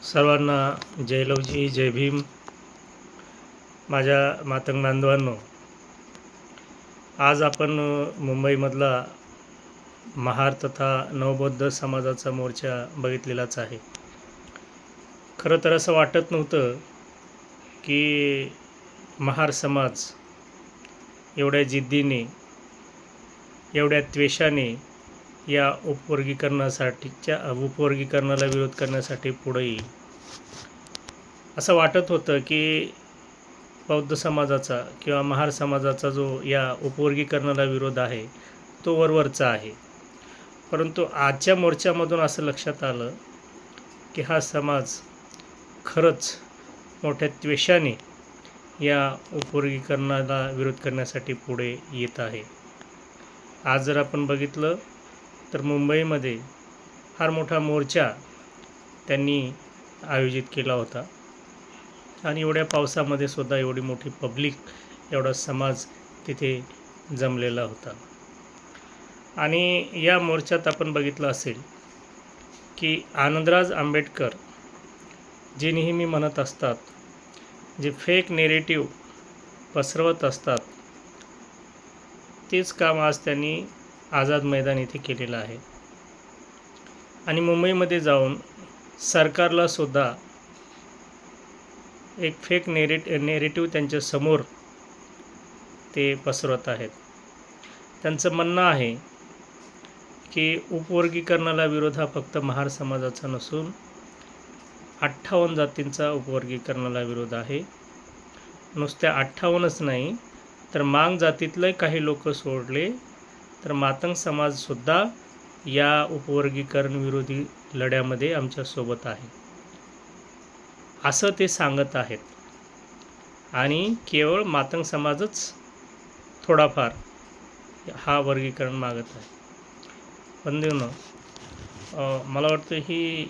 सर्वांना जय लवजी, जय भीम. माझ्या मातंग बांधवांनो, आज आपण मुंबईमधला महार तथा नवबौद्ध समाजाचा मोर्चा बघितलेलाच आहे. खरं तर असं वाटत नव्हतं की महार समाज एवढ्या जिद्दीने, एवढ्या त्वेषाने या उपवर्गीकरणाला विरोध करण्यासाठी पुढे येईल. असं वाटत होतं की बौद्ध समाजाचा किंवा महार समाजाचा जो या उपवर्गीकरणाला विरोध आहे तो वरवरचा आहे. परंतु आजच्या मोर्चामधून असं लक्षात आलं की हा समाज खरंच मोठ्या त्वेषाने या उपवर्गीकरणाला विरोध करण्यासाठी पुढे येत आहे. आज जर आपण बघितलं तर मुंबईमध्ये फार मोठा मोर्चा त्यांनी आयोजित केला होता आणि एवढ्या पावसामध्ये सुद्धा एवढी मोठी पब्लिक, एवढा समाज तिथे जमलेला होता. आणि या मोर्चात आपण बघितलं असेल की आनंदराज आंबेडकर जे नेहमी म्हणत असतात, जे फेक नेरेटिव्ह पसरवत असतात, तेच काम आज त्यांनी आझाद मैदान इथे केलेलं आहे. आणि मुंबईमध्ये जाऊन सरकारला सुद्धा एक फेक नेरेटिव्ह त्यांच्या समोर ते पसरवत आहेत. त्यांचं म्हणणं आहे की उपवर्गीकरणाला विरोध हा फक्त महार समाजाचा नसून 58 जातींचा उपवर्गीकरणाला विरोध आहे. नुसत्या 58च नाही तर मांग जातीतले काही लोक सोडले तर मातंग समाजसुद्धा या उपवर्गीकरण विरोधी लढ्यामध्ये आमच्यासोबत आहे, असं ते सांगत आहेत. आणि केवळ मातंग समाजच थोडाफार हा वर्गीकरण मागत आहे. बंधूंनो, मला वाटतं ही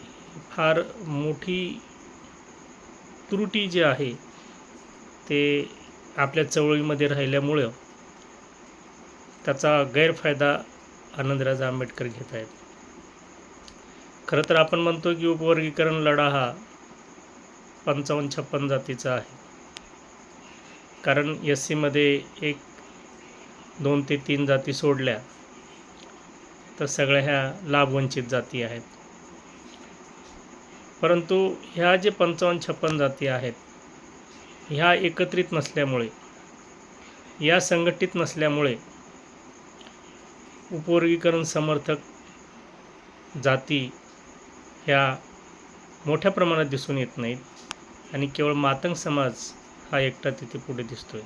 फार मोठी त्रुटी जी आहे ते आपल्या चळवळीमध्ये राहिल्यामुळं त्याचा गैरफायदा आनंदराज आंबेडकर घेत आहेत. खरं तर आपण म्हणतो की उपवर्गीकरण लढा हा 55-56 जातीचा आहे, कारण SCमध्ये 1, 2 ते 3 जाती सोडल्या तर सगळ्या ह्या लाभवंचित जाती आहेत. परंतु ह्या जे 55-56 जाती आहेत ह्या एकत्रित नसल्यामुळे, या संघटित नसल्यामुळे उपवर्गीकरण समर्थक जाती ह्या मोठ्या प्रमाणात दिसून येत नाहीत आणि केवळ मातंग समाज हा एकटा तिथे पुढे दिसतोय.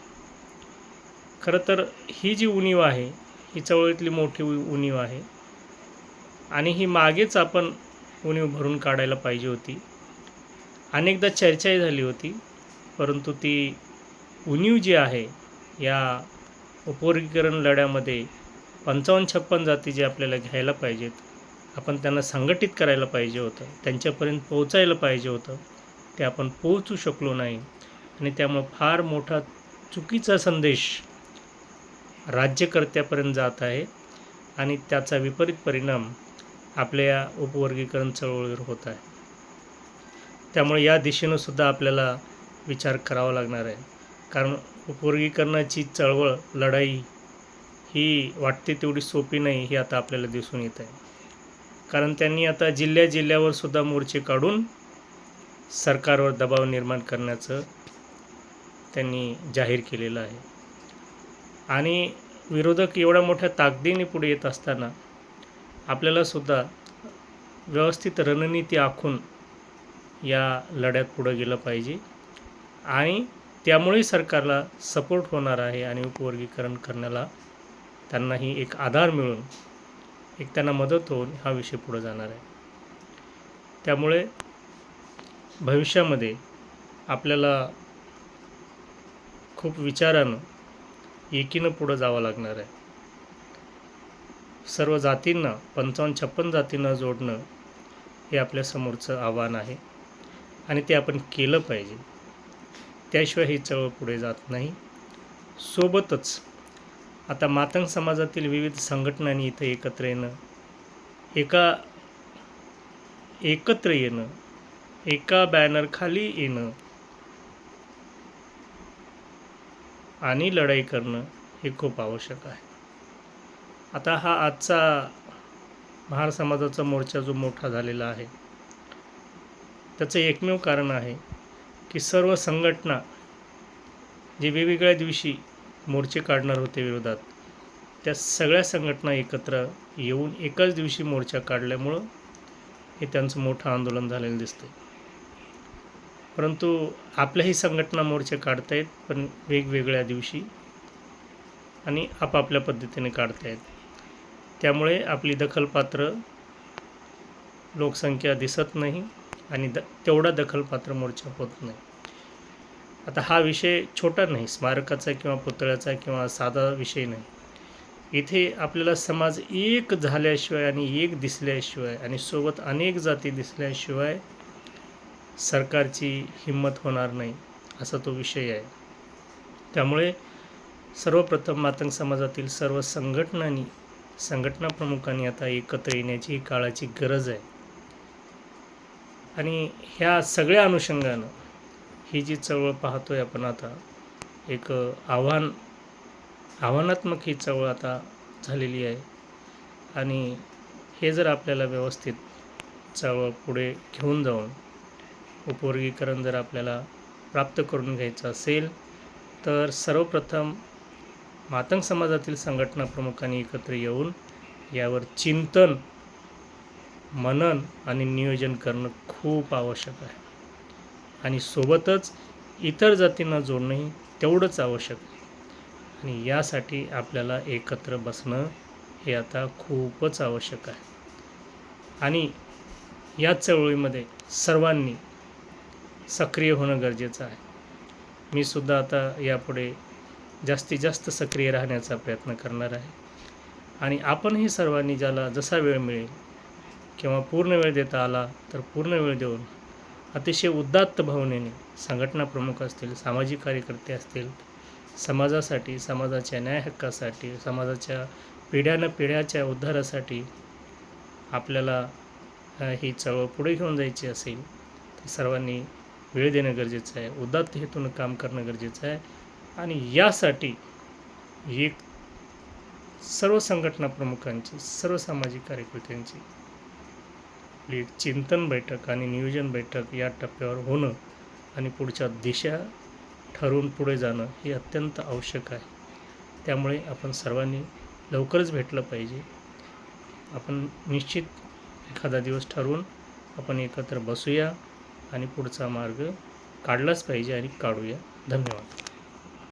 खरं तर ही जी उणीव आहे ही चळवळीतली मोठी उणीव आहे आणि ही मागेच आपण उणीव भरून काढायला पाहिजे होती. अनेकदा चर्चाही झाली होती, परंतु ती उणीव जी आहे या उपवर्गीकरण लढ्यामध्ये 55-56 जाती जे आपल्याला घ्यायला पाहिजेत, आपण त्यांना संघटित करायला पाहिजे होतं, त्यांच्यापर्यंत पोहोचायला पाहिजे होतं, ते आपण पोहोचू शकलो नाही. आणि त्यामुळं फार मोठा चुकीचा संदेश राज्यकर्त्यापर्यंत जात आहे आणि त्याचा विपरीत परिणाम आपल्या या उपवर्गीकरण चळवळीवर होत आहे. त्यामुळे या दिशेनं सुद्धा आपल्याला विचार करावा लागणार आहे, कारण उपवर्गीकरणाची चळवळ, लढाई ही वाटते तेवढी सोपी नाही हे आता आपल्याला दिसून येत आहे. कारण त्यांनी आता जिल्ह्यावर सुद्धा मोर्चे काढून सरकारवर दबाव निर्माण करण्याचं त्यांनी जाहीर केलेलं आहे. आणि विरोधक एवढ्या मोठ्या ताकदीने पुढे येत असताना आपल्याला सुद्धा व्यवस्थित रणनीती आखून या लढ्यात पुढं गेलं पाहिजे आणि त्यामुळे सरकारला सपोर्ट होणार आहे आणि उपवर्गीकरण करण्याला त्यांनाही एक आधार मिळून, एक त्यांना मदत होऊन हा विषय पुढं जाणार आहे. त्यामुळे भविष्यामध्ये आपल्याला खूप विचारानं, एकीनं पुढं जावं लागणार आहे. सर्व जातींना, 55-56 जातींना जोडणं हे आपल्यासमोरचं आव्हान आहे आणि ते आपण केलं पाहिजे. त्याशिवाय ही चळवळ पुढे जात नाही. सोबतच आता मातंग समाजातील विविध संघटनांनी इथं एकत्र येणं एका बॅनर खाली येणं आणि लढाई करणं हे खूप आवश्यक आहे. आता हा आजचा महार समाजाचा मोर्चा जो मोठा झालेला आहे, त्याचं एकमेव कारण आहे की सर्व संघटना जे वेगवेगळ्या दिवशी मोर्चे काढणार होते विरोधात, त्या सगळ्या संघटना एकत्र येऊन एकाच दिवशी मोर्चा काढल्यामुळं हे त्यांचं मोठं आंदोलन झालेलं दिसतं. परंतु आपल्याही संघटना मोर्चे काढतायत, पण वेगवेगळ्या दिवशी आणि आपापल्या पद्धतीने काढतायत. त्यामुळे आपली दखलपात्र लोकसंख्या दिसत नाही आणि तेवढा दखलपात्र मोर्चा होत नाही. आता हा विषय छोटा नाही, स्मारकाचा किंवा पुतळ्याचा किंवा साधा विषय नाही. इथे आपल्याला समाज एक झाल्याशिवाय आणि एक दिसल्याशिवाय आणि सोबत अनेक जाती दिसल्याशिवाय सरकारची हिंमत होणार नाही, असा तो विषय आहे. त्यामुळे सर्वप्रथम मातंग समाजातील सर्व संघटना प्रमुखांनी आता एकत्र येण्याची ही काळाची गरज आहे. आणि ह्या सगळ्या अनुषंगानं ही जी चळवळ पाहतोय आपण आता, एक आव्हानात्मक ही चळवळ आता झालेली आहे. आणि हे जर आपल्याला व्यवस्थित चळवळ पुढे घेऊन जाऊन उपवर्गीकरण जर आपल्याला प्राप्त करून घ्यायचं असेल, तर सर्वप्रथम मातंग समाजातील संघटना प्रमुखांनी एकत्र येऊन यावर चिंतन, मनन आणि नियोजन करणं खूप आवश्यक आहे. आणि सोबतच इतर जातींना जोडणंही तेवढंच आवश्यक आहे. आणि यासाठी आपल्याला एकत्र बसणं हे आता खूपच आवश्यक आहे. आणि या चळवळीमध्ये सर्वांनी सक्रिय होणं गरजेचं आहे. मी सुद्धा आता यापुढे जास्तीत जास्त सक्रिय राहण्याचा प्रयत्न करणार आहे. आणि आपणही सर्वांनी ज्याला जसा वेळ मिळेल किंवा पूर्ण वेळ देता आला तर पूर्ण वेळ देऊन अतिशय उदात्त भावनेने संघटना प्रमुख असतील, सामाजिक कार्यकर्ते असतील, समाजासाठी, समाजाच्या न्याय हक्कासाठी, समाजाच्या पिढ्याच्या उद्धारासाठी आपल्याला ही चळवळ पुढे घेऊन जायची असेल तर सर्वांनी वेळ देणं गरजेचं आहे, उदात्त हेतून काम करणं गरजेचं आहे. आणि यासाठी एक सर्व संघटना प्रमुखांची, सर्व सामाजिक कार्यकर्त्यांची एक चिंतन बैठक आणि नियोजन बैठक या टप्प्यावर होणं आणि पुढच्या दिशा ठरवून पुढे जाणं हे अत्यंत आवश्यक आहे. त्यामुळे आपण सर्वांनी लवकरच भेटलं पाहिजे. आपण निश्चित एखादा दिवस ठरवून आपण एकत्र बसूया आणि पुढचा मार्ग काढलाच पाहिजे आणि काढूया. धन्यवाद.